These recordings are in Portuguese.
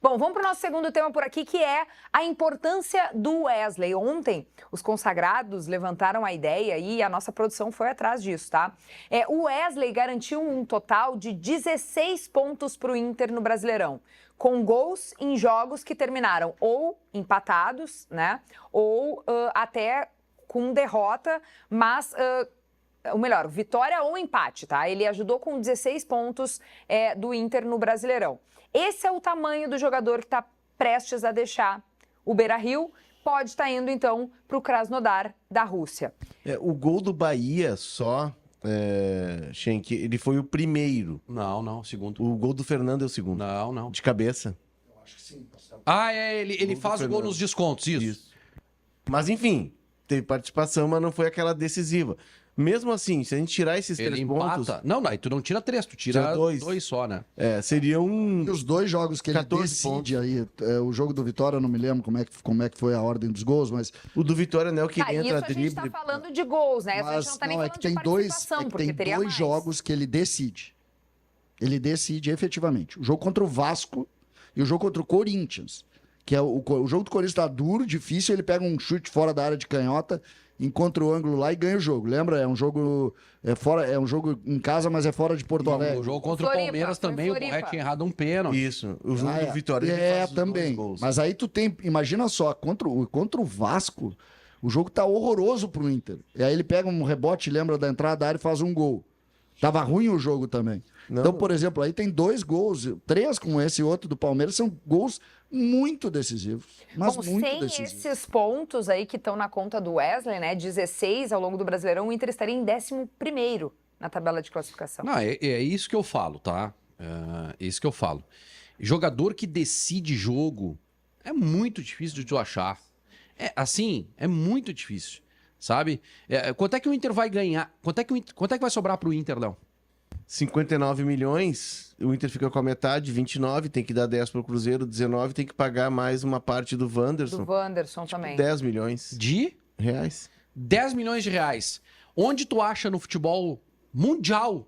Bom, vamos para o nosso segundo tema por aqui, que é a importância do Wesley. Ontem, os consagrados levantaram a ideia e a nossa produção foi atrás disso, tá? O Wesley garantiu um total de 16 pontos para o Inter no Brasileirão, com gols em jogos que terminaram ou empatados, né? Ou até com derrota, mas... ou melhor, vitória ou empate, tá? Ele ajudou com 16 pontos do Inter no Brasileirão. Esse é o tamanho do jogador que está prestes a deixar o Beira-Rio. Pode estar indo, então, para o Krasnodar da Rússia. O gol do Bahia Schenck, ele foi o primeiro. Não, o segundo. O gol do Fernando é o segundo. Não. De cabeça. Eu acho que sim. Ele faz o gol nos descontos, isso. Mas, enfim, teve participação, mas não foi aquela decisiva. Mesmo assim, se a gente tirar esses Ele 3 empata. pontos... Não, aí tu não tira 3, tu tira dois. 2 só, né? Seriam... E os 2 jogos que ele 14 decide aí, o jogo do Vitória, eu não me lembro como é que foi a ordem dos gols, mas... O do Vitória, né, o que ele entra isso a gente drible... está falando de gols, né? A gente não está nem falando de participação, porque teria mais. Tem 2 jogos que ele decide. Ele decide efetivamente. O jogo contra o Vasco e o jogo contra o Corinthians. Que é o jogo do Corinthians tá duro, difícil, ele pega um chute fora da área de canhota, encontra o ângulo lá e ganha o jogo. Lembra? É um jogo um jogo em casa, mas é fora de Porto Alegre. O jogo contra o Palmeiras também, o Borré tinha errado um pênalti. Isso. O jogo do Vitória, ele faz os também. 2 gols. Mas aí tu tem, imagina só, contra o Vasco, o jogo tá horroroso pro Inter. E aí ele pega um rebote, lembra da entrada da área e faz um gol. Tava ruim o jogo também. Então, por exemplo, aí tem 2 gols, 3 com esse outro do Palmeiras, são gols muito decisivos. Mas Bom, muito sem decisivos. esses pontos aí que estão na conta do Wesley, né? 16 ao longo do Brasileirão, o Inter estaria em 11º na tabela de classificação. Não, é isso que eu falo, tá? É isso que eu falo. Jogador que decide jogo é muito difícil de tu achar. É muito difícil, sabe? Quanto é que o Inter vai ganhar? Quanto é que vai sobrar pro Inter, Léo? 59 milhões, o Inter fica com a metade, 29, tem que dar 10 pro Cruzeiro, 19, tem que pagar mais uma parte do Wanderson. Do Wanderson também. 10 milhões De reais. 10 milhões de reais. Onde tu acha no futebol mundial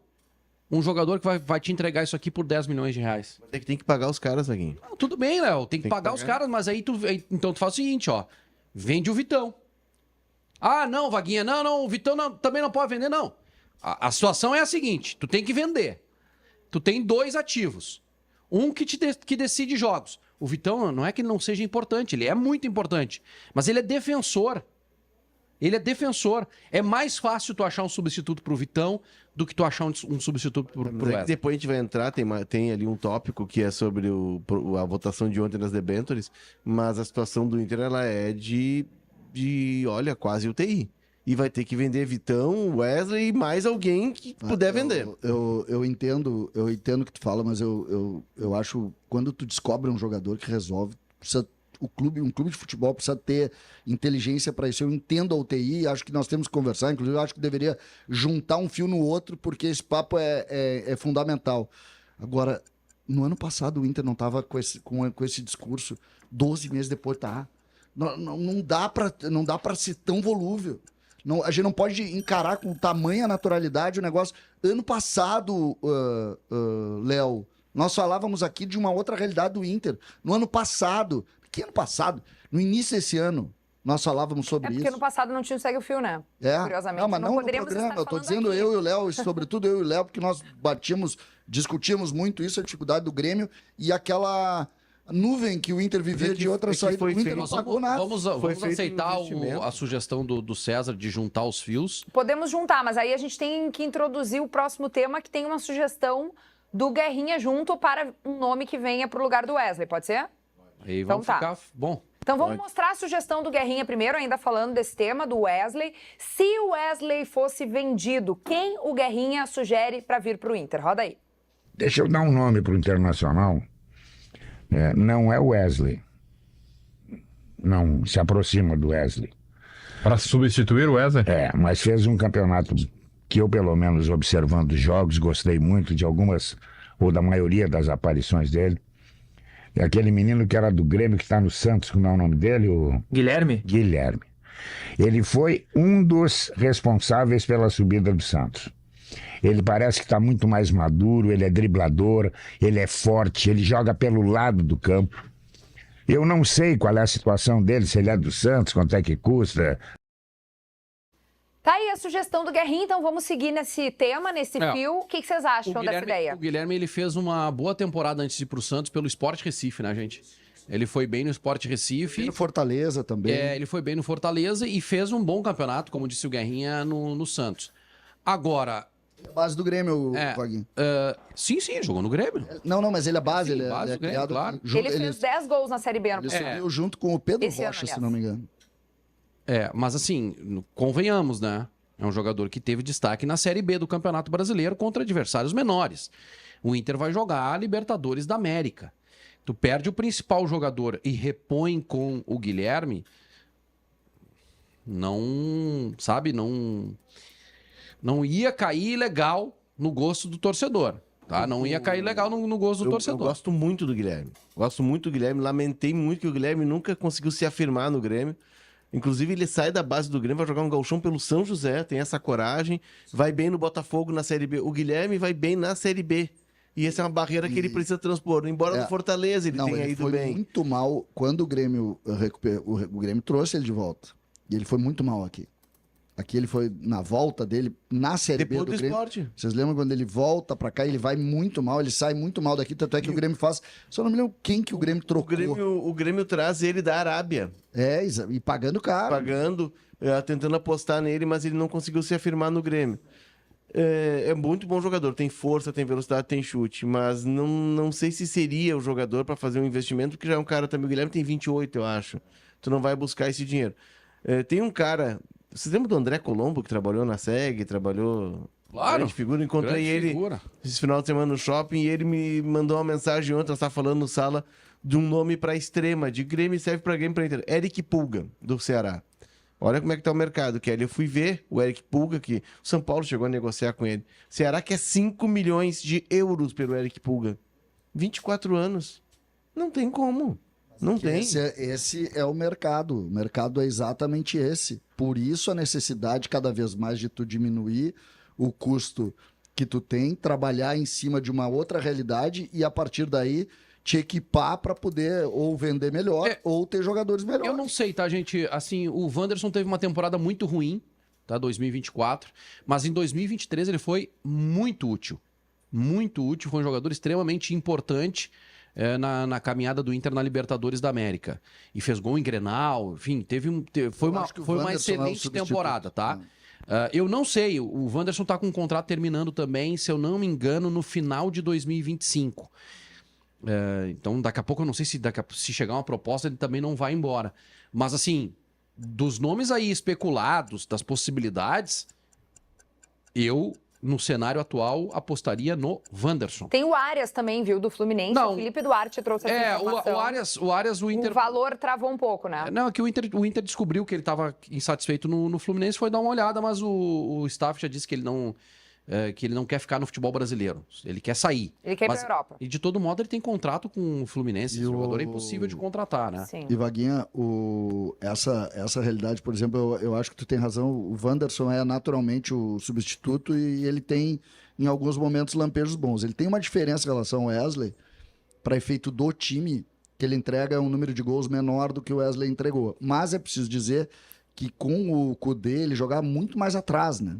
um jogador que vai te entregar isso aqui por 10 milhões de reais? É que tem que pagar os caras, Vaguinho. Não, tudo bem, Léo, tem que pagar os caras, mas aí então tu faz o seguinte, ó, vende o Vitão. Ah, não, Vaguinha, não, o Vitão também não pode vender, não. A situação é a seguinte, tu tem que vender. Tu tem 2 ativos. Um que decide jogos. O Vitão não é que ele não seja importante, ele é muito importante. Mas ele é defensor. É mais fácil tu achar um substituto pro Vitão do que tu achar um substituto pro Wesley. Depois a gente vai entrar, tem ali um tópico que é sobre a votação de ontem nas debêntures, mas a situação do Inter, ela é de olha, quase UTI. E vai ter que vender Vitão, Wesley e mais alguém que puder vender. Eu entendo o que tu fala, mas eu acho quando tu descobre um jogador que resolve, um clube de futebol precisa ter inteligência para isso. Eu entendo a UTI, acho que nós temos que conversar, inclusive eu acho que deveria juntar um fio no outro, porque esse papo é fundamental. Agora, no ano passado o Inter não estava com esse discurso, 12 meses depois tá. Não dá para ser tão volúvel. Não, a gente não pode encarar com tamanha naturalidade o negócio. Ano passado, Léo, nós falávamos aqui de uma outra realidade do Inter. No ano passado, que ano passado? No início desse ano, nós falávamos sobre isso. Porque no passado não tinha o Segue o Fio, né? Curiosamente, não, mas não poderíamos no programa. estar Eu tô falando dizendo aqui. eu e o Léo, sobretudo eu e o Léo, porque nós discutíamos muito isso, a dificuldade do Grêmio e aquela nuvem que o Inter vivia de outra saída. O Inter não pagou nada. Vamos aceitar a sugestão do César de juntar os fios. Podemos juntar, mas aí a gente tem que introduzir o próximo tema, que tem uma sugestão do Guerrinha junto para um nome que venha para o lugar do Wesley, pode ser? Aí vamos ficar bom. Então vamos mostrar a sugestão do Guerrinha primeiro, ainda falando desse tema, do Wesley. Se o Wesley fosse vendido, quem o Guerrinha sugere para vir para o Inter? Roda aí. Deixa eu dar um nome para o Internacional. Não é o Wesley. Não se aproxima do Wesley. Para substituir o Wesley? Mas fez um campeonato que eu, pelo menos, observando os jogos, gostei muito de algumas, ou da maioria das aparições dele. É aquele menino que era do Grêmio, que está no Santos, como é o nome dele? Guilherme? Guilherme. Ele foi um dos responsáveis pela subida do Santos. Ele parece que está muito mais maduro, ele é driblador, ele é forte, ele joga pelo lado do campo. Eu não sei qual é a situação dele, se ele é do Santos, quanto é que custa. Tá aí a sugestão do Guerrinha, então vamos seguir nesse tema, nesse fio. O que vocês acham dessa ideia? O Guilherme, ele fez uma boa temporada antes de ir pro Santos pelo Sport Recife, né, gente? Ele foi bem no Sport Recife. E no Fortaleza também. Ele foi bem no Fortaleza e fez um bom campeonato, como disse o Guerrinha, no Santos. Agora... Base do Grêmio, Vaguinho. Sim, jogou no Grêmio. Não, mas ele é base, Sim, ele base é do Grêmio, criado... claro. Ele fez 10 gols na Série B ano Ele passado. subiu junto com o Pedro Esse ano, Rocha, se aliás. não me engano. Mas assim, convenhamos, né? É um jogador que teve destaque na Série B do Campeonato Brasileiro contra adversários menores. O Inter vai jogar a Libertadores da América. Tu perde o principal jogador e repõe com o Guilherme, não ia cair legal no gosto do torcedor, tá? Não ia cair legal no gosto do torcedor. Eu gosto muito do Guilherme. Gosto muito do Guilherme. Lamentei muito que o Guilherme nunca conseguiu se afirmar no Grêmio. Inclusive, ele sai da base do Grêmio, vai jogar um gauchão pelo São José, tem essa coragem, vai bem no Botafogo na Série B. O Guilherme vai bem na Série B. E essa é uma barreira que ele precisa transpor. Embora no Fortaleza ele tenha ido bem. Ele foi muito mal quando o Grêmio o Grêmio trouxe ele de volta. E ele foi muito mal aqui. Aqui ele foi na volta dele, na Série B do Grêmio. Esporte. Vocês lembram quando ele volta pra cá, ele vai muito mal, ele sai muito mal daqui, tanto é que o Grêmio faz... Só não me lembro quem que o Grêmio trocou. O Grêmio traz ele da Arábia. E pagando caro. Pagando, tentando apostar nele, mas ele não conseguiu se afirmar no Grêmio. É muito bom jogador, tem força, tem velocidade, tem chute, mas não sei se seria o jogador para fazer um investimento, porque já é um cara também, o Guilherme tem 28, eu acho. Tu não vai buscar esse dinheiro. Tem um cara, vocês lembram do André Colombo, que trabalhou na SEG, trabalhou... Claro. Grande figura, encontrei ele esse final de semana no shopping e ele me mandou uma mensagem ontem, nós estávamos falando no sala, de um nome para extrema, de Grêmio serve para Grêmio para Inter. Eric Pulga, do Ceará. Olha como é que tá o mercado, Kelly. Eu fui ver o Eric Pulga, que o São Paulo chegou a negociar com ele. O Ceará quer 5 milhões de euros pelo Eric Pulga. 24 anos. Não tem como. Não tem. Esse é o mercado. O mercado é exatamente esse. Por isso a necessidade cada vez mais de tu diminuir o custo que tu tem, trabalhar em cima de uma outra realidade e a partir daí te equipar para poder ou vender melhor ou ter jogadores melhores. Eu não sei, tá, gente? Assim, o Wanderson teve uma temporada muito ruim, tá? 2024. Mas em 2023 ele foi muito útil. Muito útil. Foi um jogador extremamente importante na caminhada do Inter na Libertadores da América. E fez gol em Grenal. Enfim, foi uma excelente temporada, tá? Eu não sei. O Wanderson tá com um contrato terminando também, se eu não me engano, no final de 2025. Então, daqui a pouco, eu não sei se chegar uma proposta, ele também não vai embora. Mas, assim, dos nomes aí especulados, das possibilidades, eu, no cenário atual, apostaria no Wanderson. Tem o Arias também, viu, do Fluminense. Não. O Felipe Duarte trouxe essa informação. O Arias, o Inter... O valor travou um pouco, né? Não, é que o Inter descobriu que ele estava insatisfeito no Fluminense, foi dar uma olhada, mas o staff já disse que ele não quer ficar no futebol brasileiro. Ele quer sair. Ele quer ir pra Europa. E de todo modo ele tem contrato com o Fluminense. Esse jogador é impossível de contratar, né? Sim. E Vaguinha, essa realidade, por exemplo, eu acho que tu tem razão. O Wanderson é naturalmente o substituto e ele tem, em alguns momentos, lampejos bons. Ele tem uma diferença em relação ao Wesley, para efeito do time, que ele entrega um número de gols menor do que o Wesley entregou. Mas é preciso dizer que com o Kudê ele jogava muito mais atrás, né?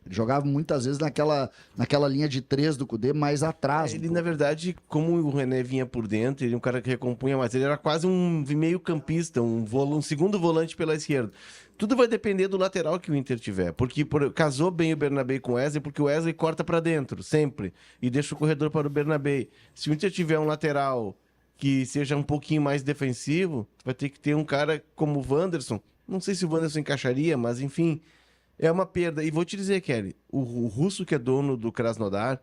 Ele jogava muitas vezes naquela linha de 3 do Kudê, mais atrás. Ele, na verdade, como o René vinha por dentro, ele é um cara que recompunha mais. Ele era quase um meio campista, um segundo volante pela esquerda. Tudo vai depender do lateral que o Inter tiver. Porque casou bem o Bernabé com o Wesley, porque o Wesley corta para dentro, sempre. E deixa o corredor para o Bernabé. Se o Inter tiver um lateral que seja um pouquinho mais defensivo, vai ter que ter um cara como o Wanderson. Não sei se o Wanderson encaixaria, mas enfim... É uma perda. E vou te dizer, Kelly, o russo que é dono do Krasnodar,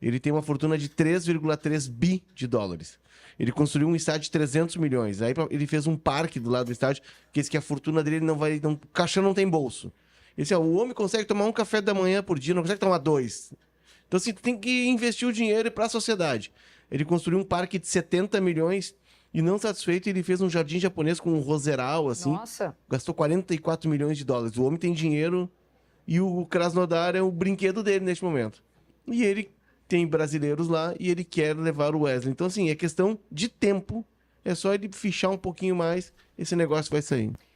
ele tem uma fortuna de 3,3 bi de dólares. Ele construiu um estádio de 300 milhões. Aí ele fez um parque do lado do estádio, que esse que a fortuna dele o caixão não tem bolso. O homem consegue tomar um café da manhã por dia, não consegue tomar 2. Então, assim, tem que investir o dinheiro para a sociedade. Ele construiu um parque de 70 milhões e, não satisfeito, ele fez um jardim japonês com um roseral, assim. Nossa. Gastou 44 milhões de dólares. O homem tem dinheiro E o Krasnodar é o brinquedo dele neste momento. E ele tem brasileiros lá e ele quer levar o Wesley. Então, assim, é questão de tempo. É só ele fichar um pouquinho mais, esse negócio vai sair.